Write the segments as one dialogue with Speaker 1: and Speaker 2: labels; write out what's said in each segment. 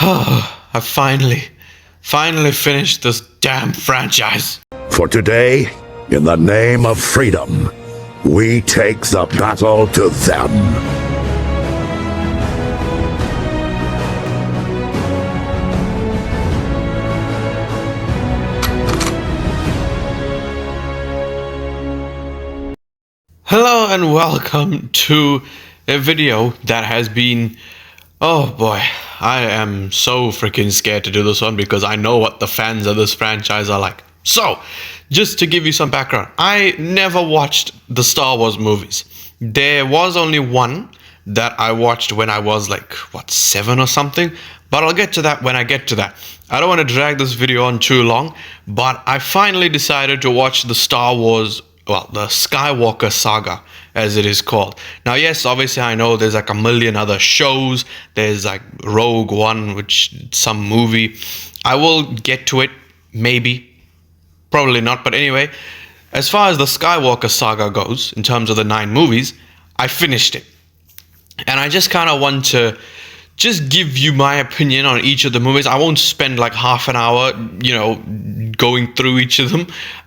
Speaker 1: I finally finished this damn franchise.
Speaker 2: For today, in the name of freedom, we take the battle to them.
Speaker 1: Hello and welcome to a video that has been... Oh boy, I am so freaking scared to do this one because I know what the fans of this franchise are like. So, just to give you some background, I never watched the Star Wars movies. There was only one that I watched when I was like, 7 or something? But I'll get to that when I get to that. I don't want to drag this video on too long, but I finally decided to watch the Star Wars, the Skywalker saga, as it is called. Now, yes, obviously I know there's like a million other shows. There's like Rogue One, which some movie. I will get to it, maybe. Probably not, but anyway, as far as the Skywalker saga goes, in terms of the 9 movies, I finished it. And I just kind of want to just give you my opinion on each of the movies. I won't spend like half an hour, going through each of them.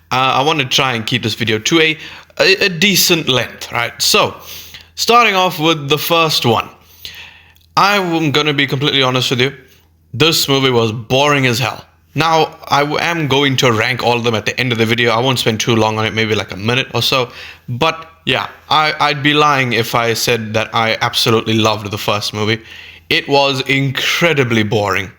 Speaker 1: I want to try and keep this video to a decent length, right? So, starting off with the first one. I'm going to be completely honest with you. This movie was boring as hell. Now, I am going to rank all of them at the end of the video. I won't spend too long on it, maybe like a minute or so. But yeah, I'd be lying if I said that I absolutely loved the first movie. It was incredibly boring.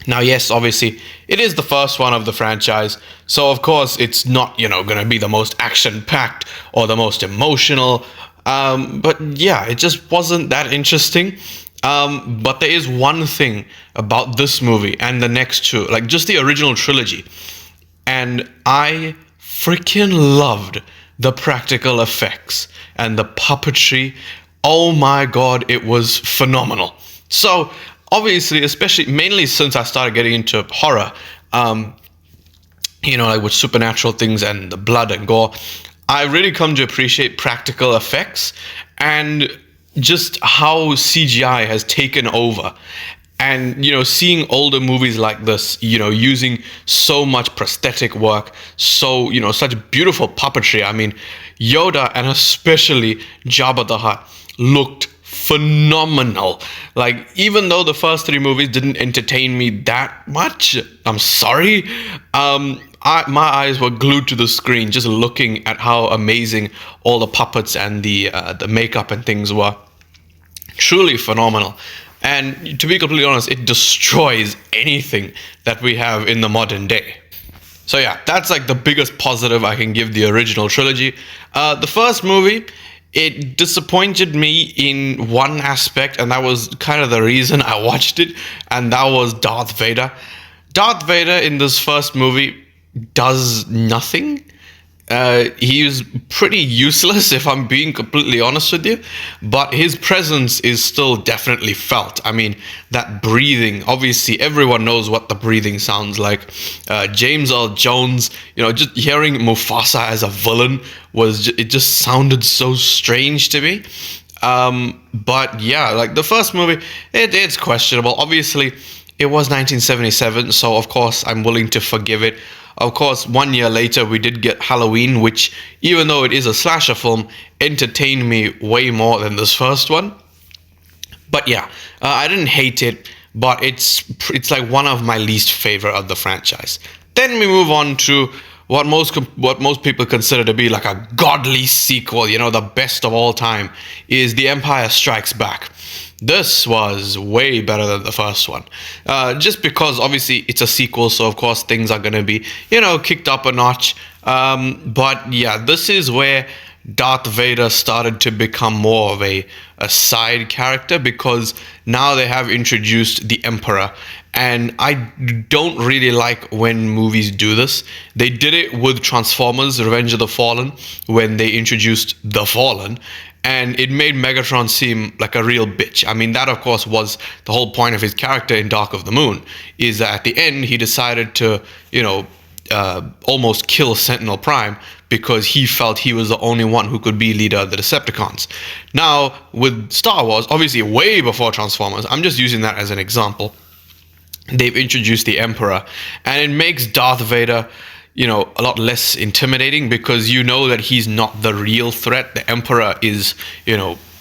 Speaker 1: Now, yes, obviously, it is the first one of the franchise. So, of course, it's not, going to be the most action-packed or the most emotional. But yeah, it just wasn't that interesting. But there is one thing about this movie and the next two, like just the original trilogy. And I freaking loved the practical effects and the puppetry. Oh my God, it was phenomenal. So, obviously, mainly since I started getting into horror, like with supernatural things and the blood and gore, I really come to appreciate practical effects and just how CGI has taken over. And, seeing older movies like this, using so much prosthetic work, so, such beautiful puppetry. I mean, Yoda and especially Jabba the Hutt looked phenomenal. Like, even though the first 3 movies didn't entertain me that much, I'm sorry, my eyes were glued to the screen just looking at how amazing all the puppets and the makeup and things were. Truly phenomenal. And to be completely honest, it destroys anything that we have in the modern day. So yeah, that's like the biggest positive I can give the original trilogy. The first movie, it disappointed me in one aspect, and that was kind of the reason I watched it, and that was Darth Vader. Darth Vader in this first movie does nothing. He's pretty useless, if I'm being completely honest with you, but his presence is still definitely felt. I mean, that breathing, obviously everyone knows what the breathing sounds like. James Earl Jones, just hearing Mufasa as a villain it just sounded so strange to me. But yeah, like the first movie, it's questionable. Obviously, it was 1977, so of course I'm willing to forgive it. Of course, 1 year later, we did get Halloween, which, even though it is a slasher film, entertained me way more than this first one. But yeah, I didn't hate it, but it's like one of my least favorite of the franchise. Then we move on to what most people consider to be like a godly sequel, the best of all time, is The Empire Strikes Back. This was way better than the first one. Just because obviously it's a sequel, so of course things are going to be, kicked up a notch. But yeah, this is where Darth Vader started to become more of a side character, because now they have introduced the Emperor. And I don't really like when movies do this. They did it with Transformers Revenge of the Fallen when they introduced the Fallen, and it made Megatron seem like a real bitch. I mean, that of course was the whole point of his character in Dark of the Moon, is that at the end he decided to, almost kill Sentinel Prime because he felt he was the only one who could be leader of the Decepticons. Now, with Star Wars, obviously way before Transformers, I'm just using that as an example, they've introduced the Emperor, and it makes Darth Vader, a lot less intimidating, because you know that he's not the real threat. The Emperor is,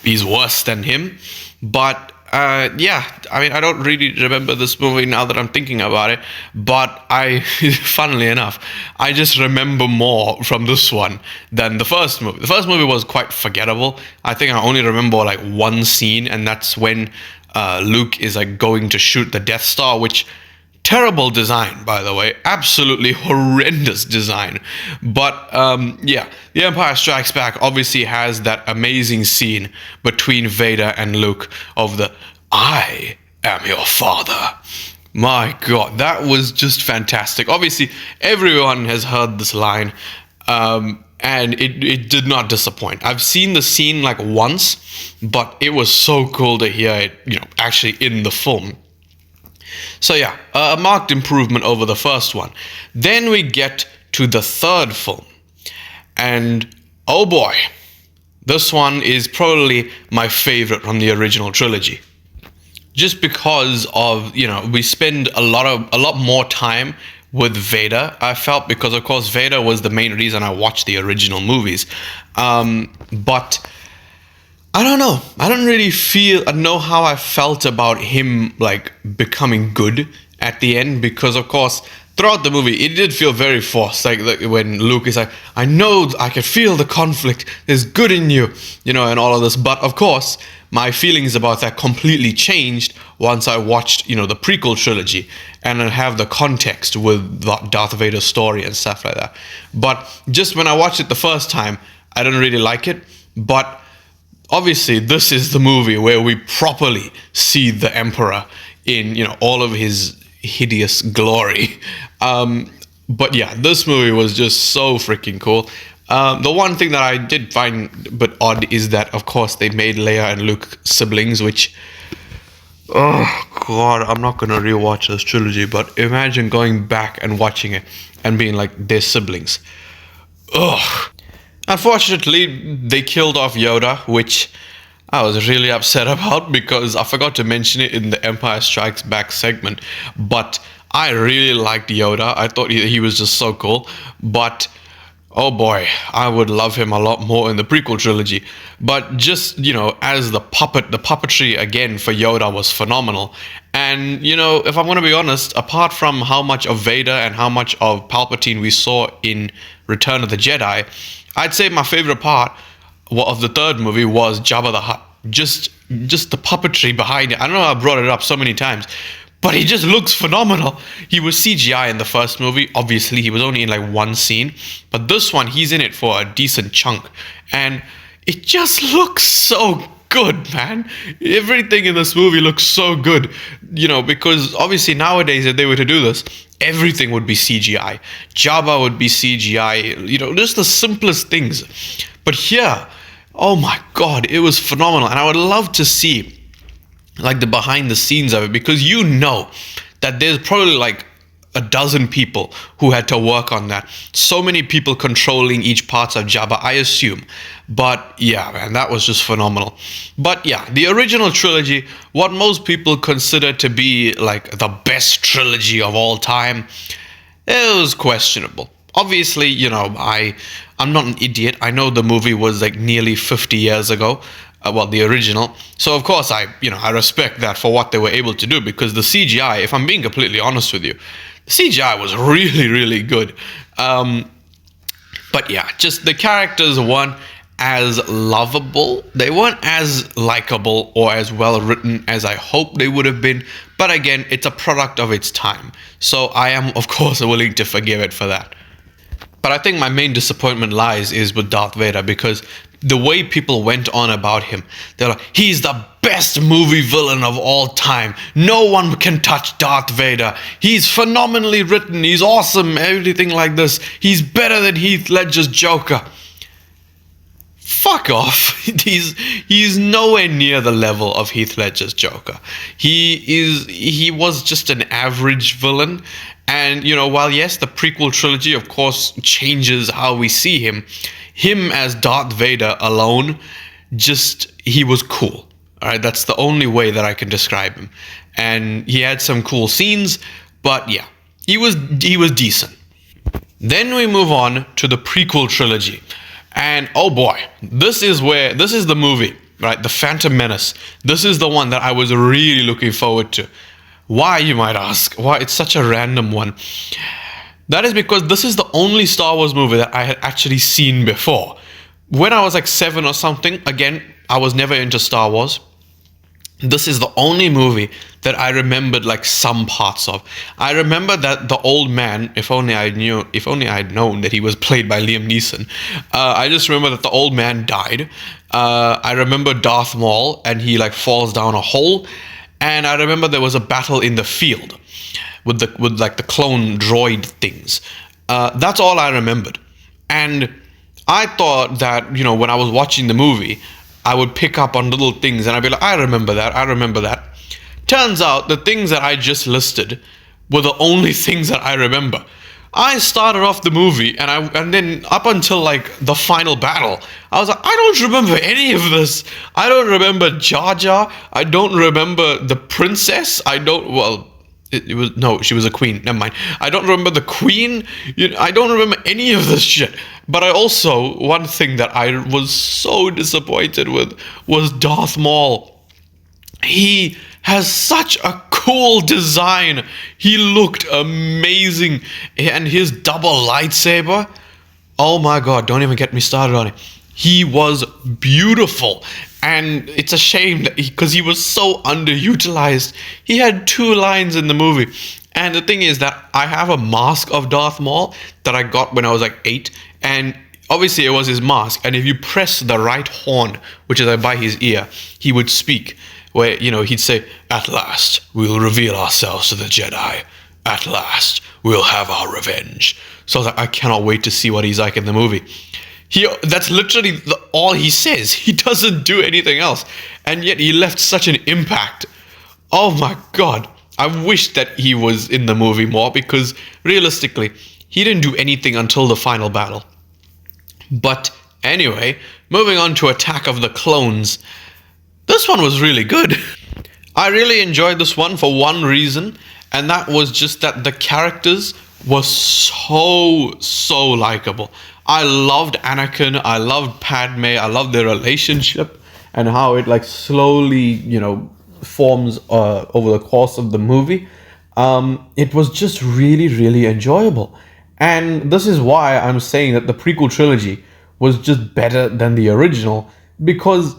Speaker 1: he's worse than him. But yeah, I mean, I don't really remember this movie now that I'm thinking about it, but funnily enough, I just remember more from this one than the first movie. The first movie was quite forgettable. I think I only remember like one scene, and that's when Luke is like going to shoot the Death Star, which terrible design, by the way, absolutely horrendous design. But yeah, The Empire Strikes Back obviously has that amazing scene between Vader and Luke of the "I am your father." My God, that was just fantastic. Obviously, everyone has heard this line, and it did not disappoint. I've seen the scene like once, but it was so cool to hear it, actually in the film. So yeah, a marked improvement over the first one. Then we get to the third film. And oh boy, this one is probably my favorite from the original trilogy. Just because of, we spend a lot more time with Vader, I felt, because of course Vader was the main reason I watched the original movies. But I don't know. I don't really know how I felt about him like becoming good at the end, because of course throughout the movie it did feel very forced. Like when Luke is like, "I know, I can feel the conflict. There's good in you," and all of this. But of course, my feelings about that completely changed once I watched, the prequel trilogy, and I have the context with Darth Vader's story and stuff like that. But just when I watched it the first time, I didn't really like it. But obviously, this is the movie where we properly see the Emperor in, all of his hideous glory. But yeah, this movie was just so freaking cool. The one thing that I did find a bit odd is that, of course, they made Leia and Luke siblings, which, oh God, I'm not going to rewatch this trilogy, but imagine going back and watching it and being like, they're siblings. Ugh. Unfortunately, they killed off Yoda, which I was really upset about, because I forgot to mention it in the Empire Strikes Back segment. But I really liked Yoda. I thought he was just so cool. But oh boy, I would love him a lot more in the prequel trilogy. But just, as the puppetry again for Yoda was phenomenal. And, if I'm going to be honest, apart from how much of Vader and how much of Palpatine we saw in Return of the Jedi, I'd say my favorite part of the third movie was Jabba the Hutt. Just the puppetry behind it. I don't know, I brought it up so many times, but he just looks phenomenal. He was CGI in the first movie. Obviously, he was only in like one scene, but this one, he's in it for a decent chunk, and it just looks so good, man. Everything in this movie looks so good, because obviously nowadays, if they were to do this, everything would be CGI. Jabba would be CGI, just the simplest things. But here, oh my God, it was phenomenal. And I would love to see like the behind the scenes of it, because that there's probably like a dozen people who had to work on that. So many people controlling each parts of Jabba, I assume. But yeah, man, that was just phenomenal. But yeah, the original trilogy, what most people consider to be like the best trilogy of all time, it was questionable. Obviously, I'm not an idiot. I know the movie was like nearly 50 years ago. The original. So of course I respect that for what they were able to do, because the CGI, if I'm being completely honest with you, the CGI was really, really good. But yeah, just the characters weren't as lovable. They weren't as likable or as well written as I hoped they would have been. But again, it's a product of its time. So I am, of course, willing to forgive it for that. But I think my main disappointment is with Darth Vader, because the way people went on about him, they're like, he's the best movie villain of all time. No one can touch Darth Vader. He's phenomenally written. He's awesome. Everything like this. He's better than Heath Ledger's Joker. Fuck off. He's nowhere near the level of Heath Ledger's Joker. He was just an average villain. And, while yes, the prequel trilogy, of course, changes how we see him as Darth Vader alone, he was cool. All right, that's the only way that I can describe him. and he had some cool scenes, but yeah, he was decent. Then we move on to the prequel trilogy. And oh boy, this is the movie, right? The Phantom Menace. This is the one that I was really looking forward to. Why, you might ask? Why it's such a random one? That is because this is the only Star Wars movie that I had actually seen before. When I was like 7 or something, again, I was never into Star Wars. This is the only movie that I remembered like some parts of. I remember that the old man, if only I'd known that he was played by Liam Neeson. I just remember that the old man died. I remember Darth Maul and he like falls down a hole. And I remember there was a battle in the field with like the clone droid things. That's all I remembered. And I thought that, you know, when I was watching the movie, I would pick up on little things and I'd be like, I remember that. Turns out the things that I just listed were the only things that I remember. I started off the movie and then up until like the final battle, I was like, I don't remember any of this. I don't remember Jar Jar. I don't remember the princess. She was a queen. Never mind. I don't remember the queen. I don't remember any of this shit. But I also, one thing that I was so disappointed with was Darth Maul. He has such a cool design. He looked amazing. And his double lightsaber, oh my god, don't even get me started on it. He was beautiful. And it's a shame because he was so underutilized. He had 2 lines in the movie. And the thing is that I have a mask of Darth Maul that I got when I was like 8. And obviously it was his mask. And if you press the right horn, which is by his ear, he would speak. Where, you know, he'd say, "At last, we'll reveal ourselves to the Jedi. At last, we'll have our revenge." So I was like, I cannot wait to see what he's like in the movie. That's literally all he says. He doesn't do anything else. And yet he left such an impact. Oh my god. I wish that he was in the movie more because realistically, he didn't do anything until the final battle. But anyway, moving on to Attack of the Clones. This one was really good. I really enjoyed this one for one reason, and that was just that the characters were so likable. I loved Anakin, I loved Padme, I loved their relationship and how it like slowly, you know, forms over the course of the movie. It was just really enjoyable. And this is why I'm saying that the prequel trilogy was just better than the original, because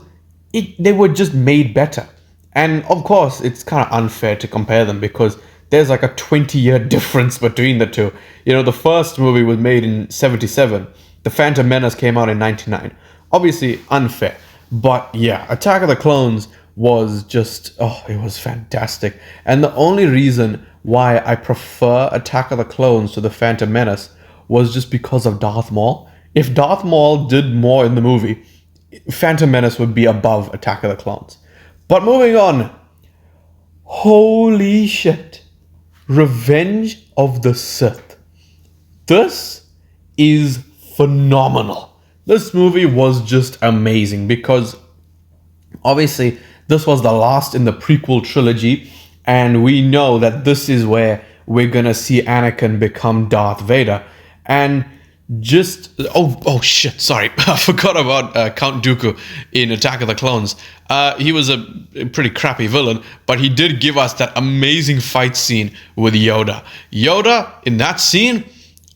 Speaker 1: they were just made better. And of course, it's kind of unfair to compare them because there's like a 20-year difference between the two. You know, the first movie was made in 1977. The Phantom Menace came out in 1999. Obviously unfair. But yeah, Attack of the Clones was just, it was fantastic. And the only reason why I prefer Attack of the Clones to the Phantom Menace was just because of Darth Maul. If Darth Maul did more in the movie, Phantom Menace would be above Attack of the Clones. But moving on. Holy shit. Revenge of the Sith. This is phenomenal. This movie was just amazing because obviously this was the last in the prequel trilogy, and we know that this is where we're gonna see Anakin become Darth Vader. And just oh shit, sorry, I forgot about Count Dooku in Attack of the Clones. He was a pretty crappy villain, but he did give us that amazing fight scene with Yoda. Yoda in that scene,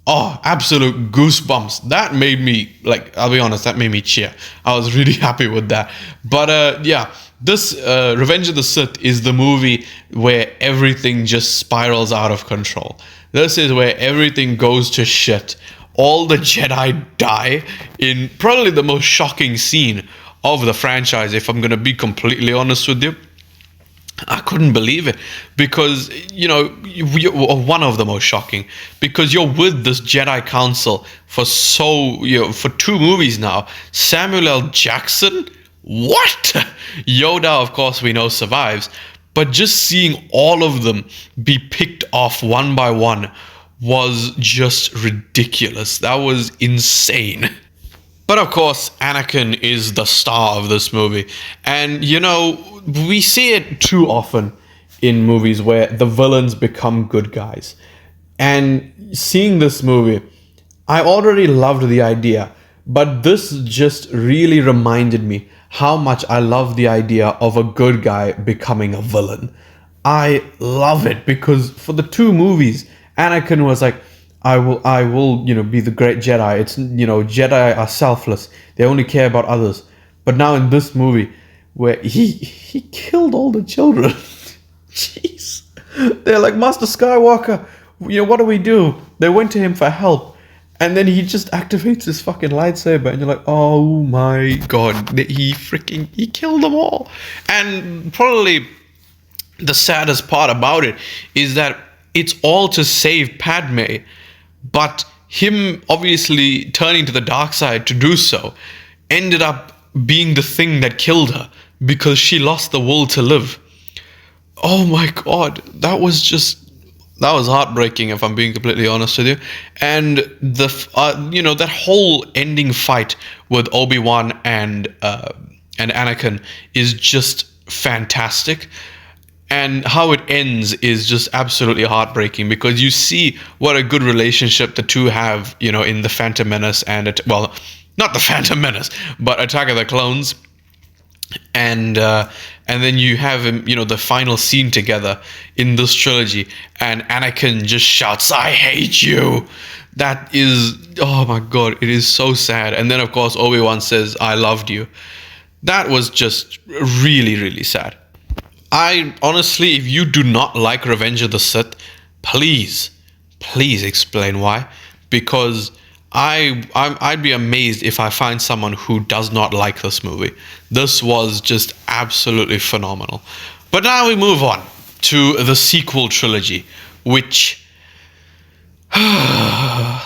Speaker 1: absolute goosebumps. That made me, like, I'll be honest, that made me cheer. I was really happy with that. But yeah, this Revenge of the Sith is the movie where everything just spirals out of control. This is where everything goes to shit. All the Jedi die in probably the most shocking scene of the franchise, if I'm going to be completely honest with you. I couldn't believe it because, you know, one of the most shocking, because you're with this Jedi Council for for 2 movies now. Samuel L. Jackson? What? Yoda, of course, we know survives, but just seeing all of them be picked off one by one was just ridiculous. That was insane. But of course, Anakin is the star of this movie. And, you know, we see it too often in movies where the villains become good guys. And seeing this movie, I already loved the idea, but this just really reminded me how much I love the idea of a good guy becoming a villain. I love it because for the two movies, Anakin was like, I will, be the great Jedi. It's, Jedi are selfless. They only care about others. But now in this movie, where he killed all the children. Jeez. They're like, Master Skywalker, what do we do? They went to him for help. And then he just activates his fucking lightsaber, and you're like, oh my god, he killed them all. And probably the saddest part about it is that it's all to save Padme, but him obviously turning to the dark side to do so ended up being the thing that killed her because she lost the will to live. Oh my god, that was heartbreaking, if I'm being completely honest with you. And that whole ending fight with Obi-Wan and Anakin is just fantastic. And how it ends is just absolutely heartbreaking because you see what a good relationship the two have, in the Phantom Menace and not the Phantom Menace, but Attack of the Clones. And then you have him, the final scene together in this trilogy, and Anakin just shouts, "I hate you." That is, oh my god, it is so sad. And then of course Obi-Wan says, "I loved you." That was just really, really sad. I honestly, if you do not like Revenge of the Sith, please explain why, because I'd be amazed if I find someone who does not like this movie. This was just absolutely phenomenal. But now we move on to the sequel trilogy, which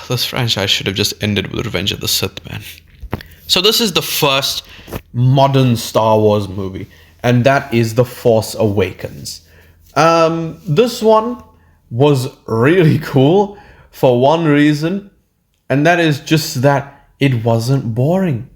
Speaker 1: this franchise should have just ended with Revenge of the Sith, man. So this is the first modern Star Wars movie, and that is The Force Awakens. This one was really cool for one reason, and that is just that it wasn't boring.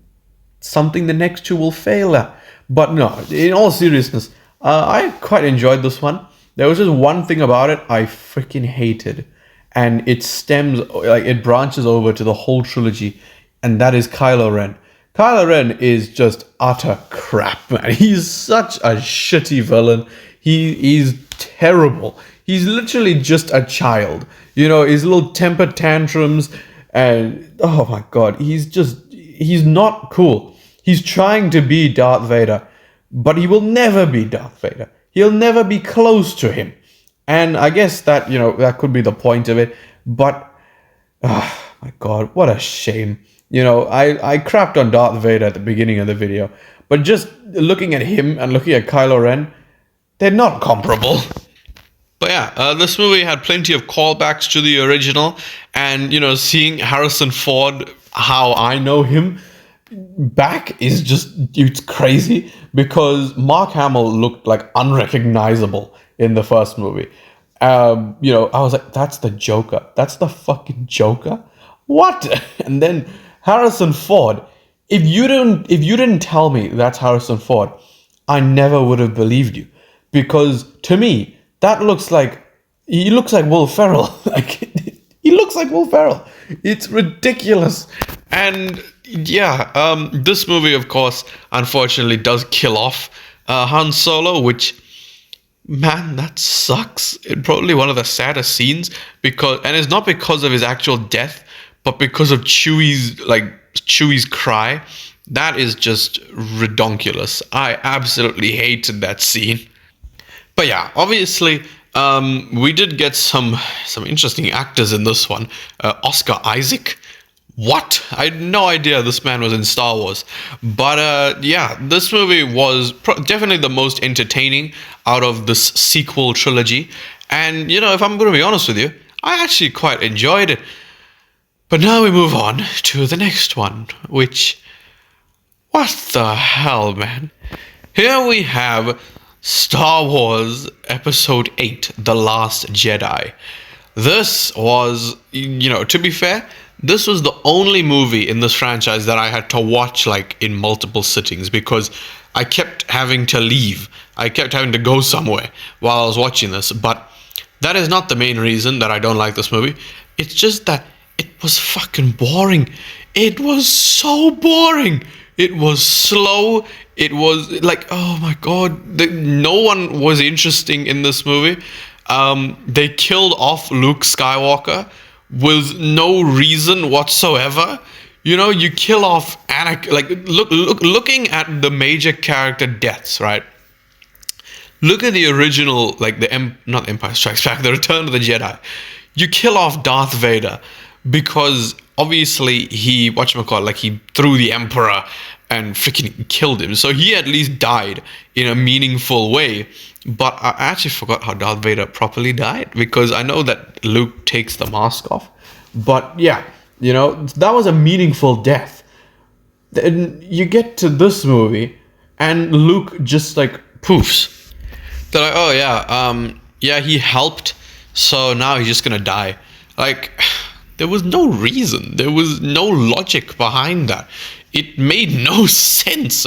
Speaker 1: Something the next two will fail at. But no, in all seriousness, I quite enjoyed this one. There was just one thing about it I freaking hated, and it branches over to the whole trilogy, and that is Kylo Ren. Kylo Ren is just utter crap, man. He's such a shitty villain. He's terrible. He's literally just a child. His little temper tantrums, and oh my god, he's not cool. He's trying to be Darth Vader, but he will never be Darth Vader. He'll never be close to him. And I guess that, that could be the point of it. But, oh my god, what a shame. I crapped on Darth Vader at the beginning of the video. But just looking at him and looking at Kylo Ren, they're not comparable. But yeah, this movie had plenty of callbacks to the original. And, seeing Harrison Ford, how I know him back is just, it's crazy. Because Mark Hamill looked like unrecognizable in the first movie. I was like, that's the Joker. That's the fucking Joker? What? And then Harrison Ford, if you didn't tell me that's Harrison Ford, I never would have believed you. Because to me, he looks like Will Ferrell. He looks like Will Ferrell. It's ridiculous. And yeah, this movie, of course, unfortunately does kill off Han Solo, which, man, that sucks. It's probably one of the saddest scenes and it's not because of his actual death, but because of Chewie's cry. That is just redonkulous. I absolutely hated that scene. But yeah, obviously, we did get some interesting actors in this one. Oscar Isaac. What? I had no idea this man was in Star Wars. But yeah, this movie was definitely the most entertaining out of this sequel trilogy. And, if I'm going to be honest with you, I actually quite enjoyed it. But now we move on to the next one, which, what the hell, man? Here we have Star Wars Episode 8, The Last Jedi. This was, to be fair, this was the only movie in this franchise that I had to watch in multiple sittings because I kept having to leave I kept having to go somewhere while I was watching this. But that is not the main reason that I don't like this movie. It's just that it was fucking boring. It was so boring. It was slow. It was like, oh my god, no one was interesting in this movie. They killed off Luke Skywalker with no reason whatsoever. You know, you kill off Anakin. Like, looking at the major character deaths, right? Look at the original, like not Empire Strikes Back, the Return of the Jedi. You kill off Darth Vader because obviously he threw the Emperor and freaking killed him. So he at least died in a meaningful way. But I actually forgot how Darth Vader properly died, because I know that Luke takes the mask off. But yeah, you know, that was a meaningful death. Then you get to this movie and Luke just like poofs. They're like, oh yeah, he helped, so now he's just gonna die. Like, there was no reason. There was no logic behind that. It made no sense.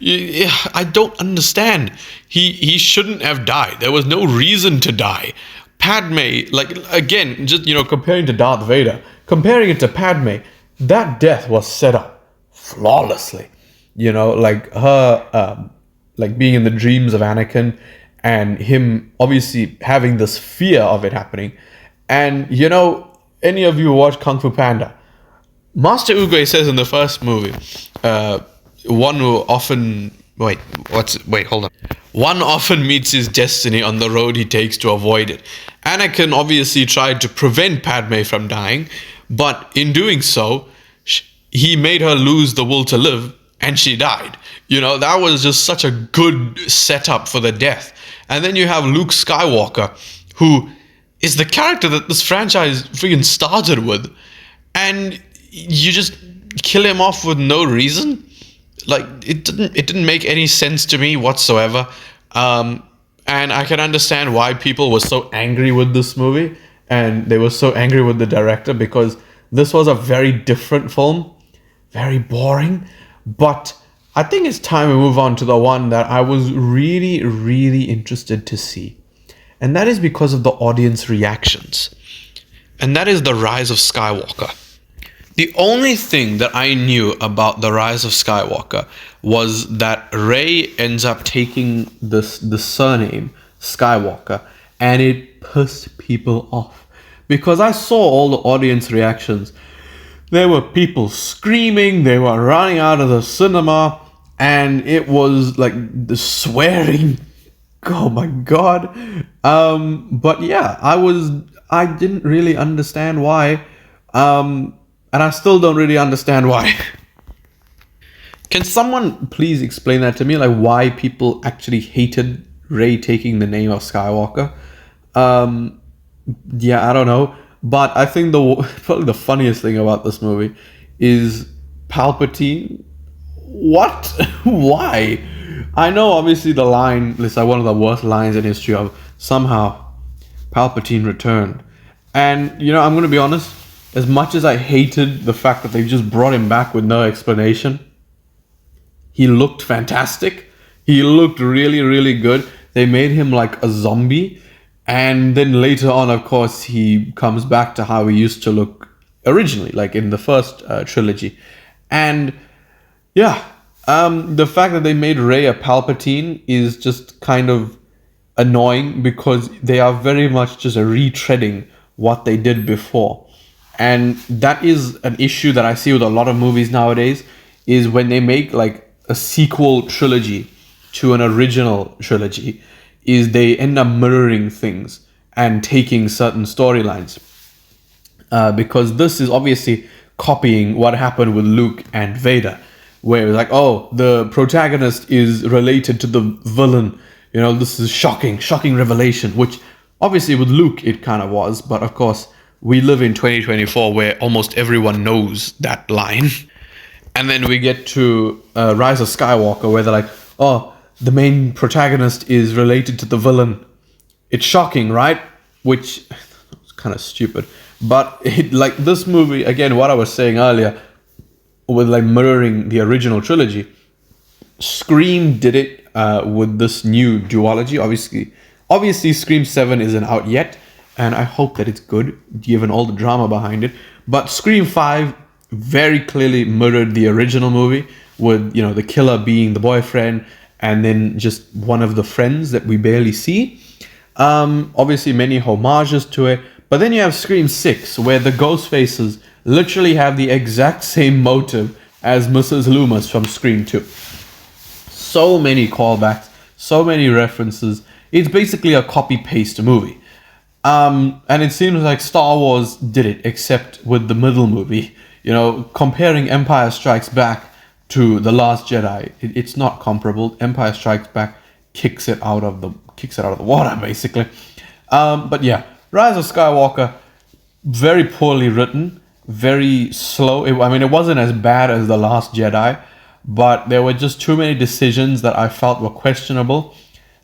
Speaker 1: I don't understand. He shouldn't have died. There was no reason to die. Padme, like, again, just, you know, comparing to Darth Vader, comparing it to Padme, that death was set up flawlessly. You know, like her, like being in the dreams of Anakin, and him obviously having this fear of it happening. And, you know, any of you who watch Kung Fu Panda, Master Oogway says in the first movie, one often meets his destiny on the road he takes to avoid it. Anakin obviously tried to prevent Padme from dying, but in doing so, he made her lose the will to live, and she died. You know, that was just such a good setup for the death. And then you have Luke Skywalker, who is the character that this franchise freaking started with, and you just kill him off with no reason. Like, it didn't make any sense to me whatsoever. And I can understand why people were so angry with this movie, and they were so angry with the director, because this was a very different film, very boring. But I think it's time we move on to the one that I was really, really interested to see. And that is because of the audience reactions. And that is The Rise of Skywalker. The only thing that I knew about The Rise of Skywalker was that Rey ends up taking the surname Skywalker, and it pissed people off. Because I saw all the audience reactions. There were people screaming, they were running out of the cinema, and it was like the swearing. Oh my god. But yeah, I didn't really understand why. And I still don't really understand why. Can someone please explain that to me? Like, why people actually hated Rey taking the name of Skywalker? Yeah, I don't know. But I think probably the funniest thing about this movie is Palpatine. What? Why? I know, obviously, the line is like one of the worst lines in history of somehow Palpatine returned. And, you know, I'm going to be honest, as much as I hated the fact that they just brought him back with no explanation, he looked fantastic. He looked really, really good. They made him like a zombie. And then later on, of course, he comes back to how he used to look originally, like in the first trilogy. And yeah, the fact that they made Rey a Palpatine is just kind of annoying, because they are very much just retreading what they did before. And that is an issue that I see with a lot of movies nowadays, is when they make like a sequel trilogy to an original trilogy, is they end up mirroring things and taking certain storylines. Because this is obviously copying what happened with Luke and Vader, where it's like, oh, the protagonist is related to the villain. You know, this is shocking revelation, which obviously with Luke it kind of was, but of course we live in 2024 where almost everyone knows that line. And then we get to Rise of Skywalker, where they're like, oh, the main protagonist is related to the villain. It's shocking, right? Which is kind of stupid. But like this movie, again, what I was saying earlier, with like mirroring the original trilogy, Scream did it
Speaker 3: with this new duology. Obviously, Scream 7 isn't out yet, and I hope that it's good, given all the drama behind it. But Scream 5 very clearly mirrored the original movie, with the killer being the boyfriend, and then just one of the friends that we barely see. Obviously, many homages to it. But then you have Scream 6, where the Ghostfaces literally have the exact same motive as Mrs. Loomis from Scream 2. So many callbacks, so many references. It's basically a copy-paste movie. And it seems like Star Wars did it, except with the middle movie. Comparing Empire Strikes Back to The Last Jedi, it's not comparable. Empire Strikes Back kicks it out of the water, basically. But yeah, Rise of Skywalker, very poorly written, very slow. It wasn't as bad as The Last Jedi, but there were just too many decisions that I felt were questionable.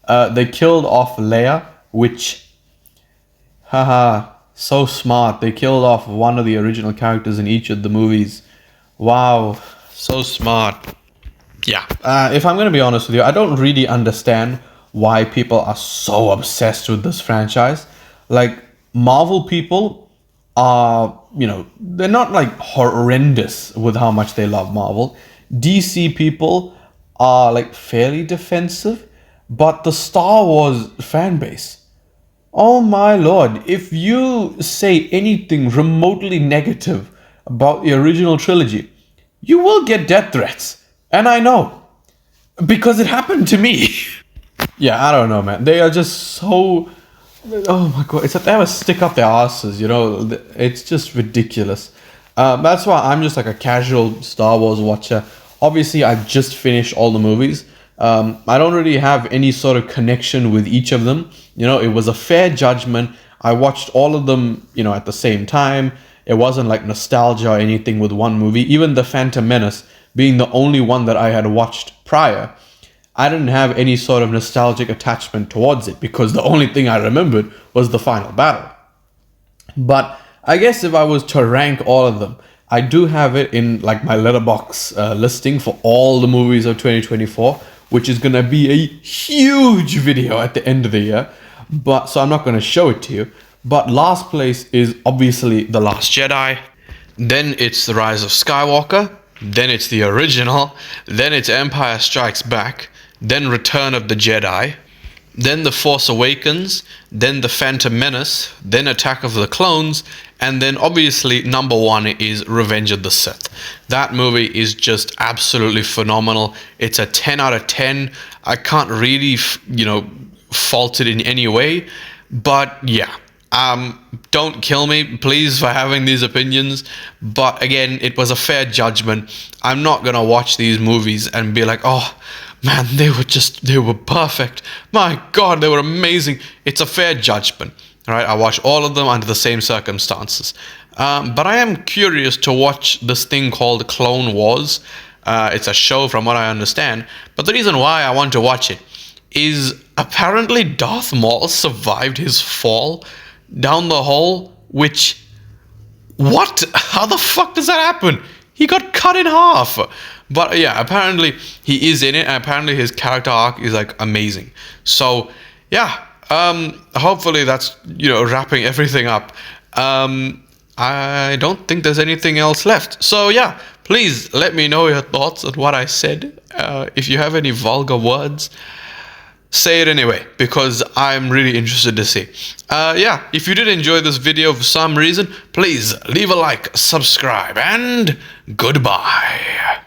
Speaker 3: They killed off Leia, which, so smart. They killed off one of the original characters in each of the movies. Wow, so smart. Yeah. If I'm going to be honest with you, I don't really understand why people are so obsessed with this franchise. Like, Marvel people are, they're not like horrendous with how much they love Marvel. DC people are like fairly defensive, but the Star Wars fan base, oh my lord, if you say anything remotely negative about the original trilogy, you will get death threats. And I know, because it happened to me. Yeah, I don't know, man. They are just so... Oh my god, it's like they have a stick up their asses, It's just ridiculous. That's why I'm just like a casual Star Wars watcher. Obviously, I've just finished all the movies. I don't really have any sort of connection with each of them. It was a fair judgment. I watched all of them, at the same time. It wasn't like nostalgia or anything with one movie. Even The Phantom Menace being the only one that I had watched prior, I didn't have any sort of nostalgic attachment towards it because the only thing I remembered was the final battle. But I guess if I was to rank all of them, I do have it in like my Letterboxd listing for all the movies of 2024, which is going to be a huge video at the end of the year. But so I'm not going to show it to you. But last place is obviously The Last Jedi.
Speaker 1: Then it's The Rise of Skywalker. Then it's the original. Then it's Empire Strikes Back. Then Return of the Jedi. Then The Force Awakens. Then The Phantom Menace. Then Attack of the Clones. And then obviously number one is Revenge of the Sith. That movie is just absolutely phenomenal. It's a 10 out of 10. I can't really, fault it in any way. But yeah. Don't kill me, please, for having these opinions. But again, it was a fair judgment. I'm not gonna watch these movies and be like, oh man, they were perfect. My God, they were amazing. It's a fair judgment. All right, I watched all of them under the same circumstances. But I am curious to watch this thing called Clone Wars. It's a show from what I understand. But the reason why I want to watch it is apparently Darth Maul survived his fall down the hole, which, what? How the fuck does that happen? He got cut in half. But yeah, apparently he is in it, and apparently his character arc is like amazing. So yeah, hopefully that's, wrapping everything up. I don't think there's anything else left. So yeah, please let me know your thoughts on what I said. If you have any vulgar words, say it anyway, because I'm really interested to see. Yeah, if you did enjoy this video for some reason, please leave a like, subscribe, and goodbye.